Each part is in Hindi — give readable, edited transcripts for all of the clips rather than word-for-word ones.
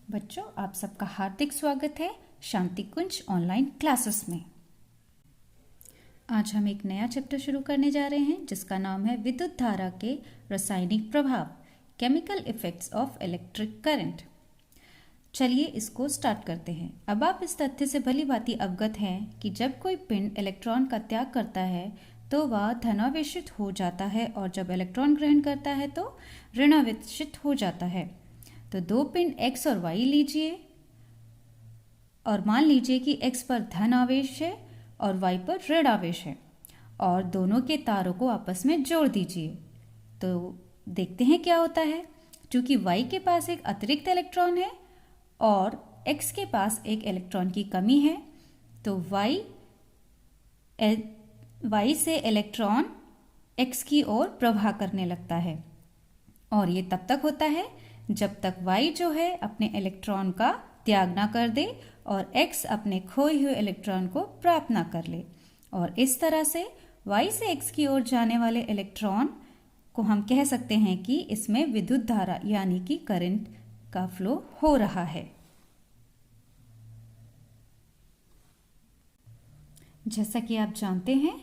बच्चों, आप सबका हार्दिक स्वागत है शांति कुंज ऑनलाइन क्लासेस में। आज हम एक नया चैप्टर शुरू करने जा रहे हैं जिसका नाम है विद्युत धारा के रासायनिक प्रभाव, chemical effects of electric current. चलिए इसको स्टार्ट करते हैं। अब आप इस तथ्य से भली भांति अवगत हैं कि जब कोई पिंड इलेक्ट्रॉन का त्याग करता है तो वह धनावेशित हो जाता है और जब इलेक्ट्रॉन ग्रहण करता है तो ऋणावेशित हो जाता है। तो दो पिंड x और y लीजिए और मान लीजिए कि x पर धन आवेश है और y पर ऋण आवेश है और दोनों के तारों को आपस में जोड़ दीजिए। तो देखते हैं क्या होता है। क्योंकि y के पास एक अतिरिक्त इलेक्ट्रॉन है और x के पास एक इलेक्ट्रॉन की कमी है, तो y से इलेक्ट्रॉन x की ओर प्रवाह करने लगता है और ये तब तक होता है जब तक y जो है अपने इलेक्ट्रॉन का त्याग ना कर दे और x अपने खोए हुए इलेक्ट्रॉन को प्राप्त ना कर ले। और इस तरह से y से x की ओर जाने वाले इलेक्ट्रॉन को हम कह सकते हैं कि इसमें विद्युत धारा यानी कि करंट का फ्लो हो रहा है। जैसा कि आप जानते हैं,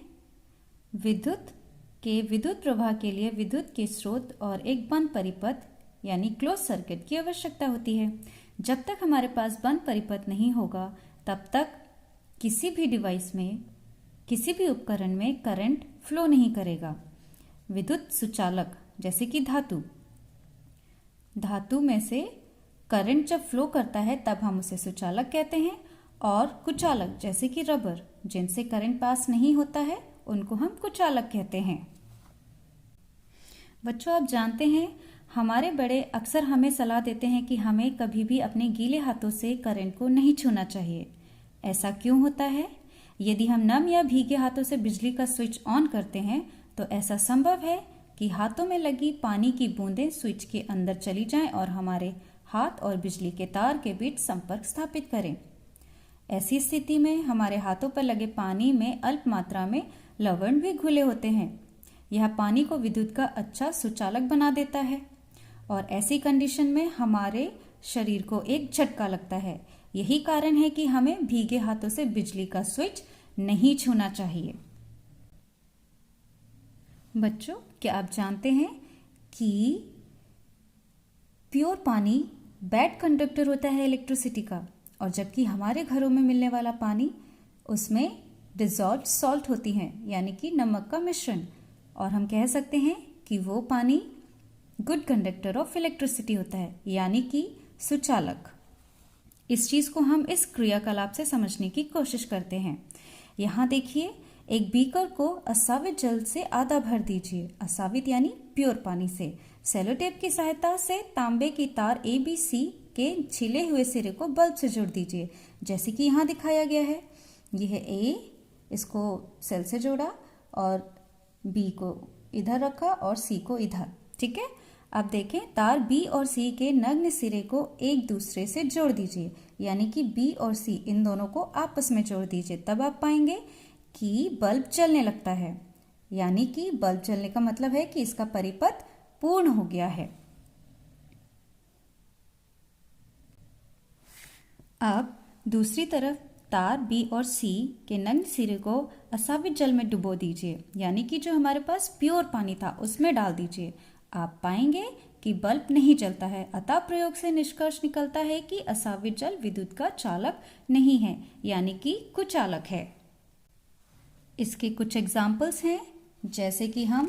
विद्युत प्रवाह के लिए विद्युत के स्रोत और एक बंद परिपथ यानी क्लोज सर्किट की आवश्यकता होती है। जब तक हमारे पास बंद परिपथ नहीं होगा तब तक किसी भी डिवाइस में, किसी भी उपकरण में करंट फ्लो नहीं करेगा। विद्युत सुचालक जैसे कि धातु में से करंट जब फ्लो करता है तब हम उसे सुचालक कहते हैं, और कुचालक जैसे कि रबर जिनसे करंट पास नहीं होता है उनको हम कुचालक कहते हैं। बच्चों, आप जानते हैं हमारे बड़े अक्सर हमें सलाह देते हैं कि हमें कभी भी अपने गीले हाथों से करंट को नहीं छूना चाहिए। ऐसा क्यों होता है? यदि हम नम या भीगे हाथों से बिजली का स्विच ऑन करते हैं तो ऐसा संभव है कि हाथों में लगी पानी की बूंदें स्विच के अंदर चली जाएं और हमारे हाथ और बिजली के तार के बीच संपर्क स्थापित करें। ऐसी स्थिति में हमारे हाथों पर लगे पानी में अल्प मात्रा में लवण भी घुले होते हैं। यह पानी को विद्युत का अच्छा सुचालक बना देता है और ऐसी कंडीशन में हमारे शरीर को एक झटका लगता है। यही कारण है कि हमें भीगे हाथों से बिजली का स्विच नहीं छूना चाहिए। बच्चों, क्या आप जानते हैं कि प्योर पानी बैड कंडक्टर होता है इलेक्ट्रिसिटी का, और जबकि हमारे घरों में मिलने वाला पानी उसमें डिसॉल्व्ड सॉल्ट होती हैं यानी कि नमक का मिश्रण, और हम कह सकते हैं कि वो पानी गुड कंडक्टर ऑफ इलेक्ट्रिसिटी होता है यानी कि सुचालक। इस चीज को हम इस क्रियाकलाप से समझने की कोशिश करते हैं। यहाँ देखिए, एक बीकर को असावित जल से आधा भर दीजिए। असावित यानी प्योर पानी से सेलोटेप की सहायता से तांबे की तार ABC के छिले हुए सिरे को बल्ब से जोड़ दीजिए, जैसे कि यहाँ दिखाया गया है। यह A, इसको सेल से जोड़ा और B को इधर रखा और C को इधर। ठीक है, अब देखें, तार B और C के नग्न सिरे को एक दूसरे से जोड़ दीजिए यानी कि B और C इन दोनों को आपस में जोड़ दीजिए। तब आप पाएंगे कि बल्ब जलने लगता है, यानी कि बल्ब जलने का मतलब है कि इसका परिपथ पूर्ण हो गया है। अब दूसरी तरफ तार B और C के नग्न सिरे को असावित जल में डुबो दीजिए यानी कि जो हमारे पास प्योर पानी था उसमें डाल दीजिए। आप पाएंगे कि बल्ब नहीं जलता है। अतः प्रयोग से निष्कर्ष निकलता है कि असावित जल विद्युत का चालक नहीं है यानी कि कुचालक है। इसके कुछ एग्जाम्पल्स हैं, जैसे कि हम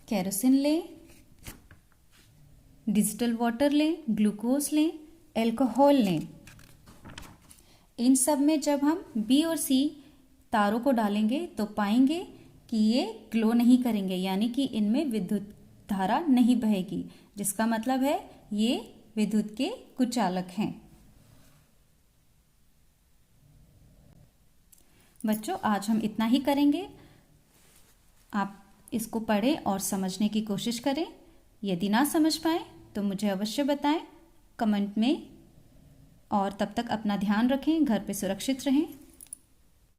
केरोसिन लें, डिजिटल वाटर लें, ग्लूकोज लें, एल्कोहल लें। इन सब में जब हम B और C तारों को डालेंगे तो पाएंगे कि ये ग्लो नहीं करेंगे यानी कि इनमें विद्युत धारा नहीं बहेगी, जिसका मतलब है ये विद्युत के कुचालक हैं। बच्चों, आज हम इतना ही करेंगे। आप इसको पढ़ें और समझने की कोशिश करें। यदि ना समझ पाए तो मुझे अवश्य बताएं कमेंट में, और तब तक अपना ध्यान रखें, घर पे सुरक्षित रहें।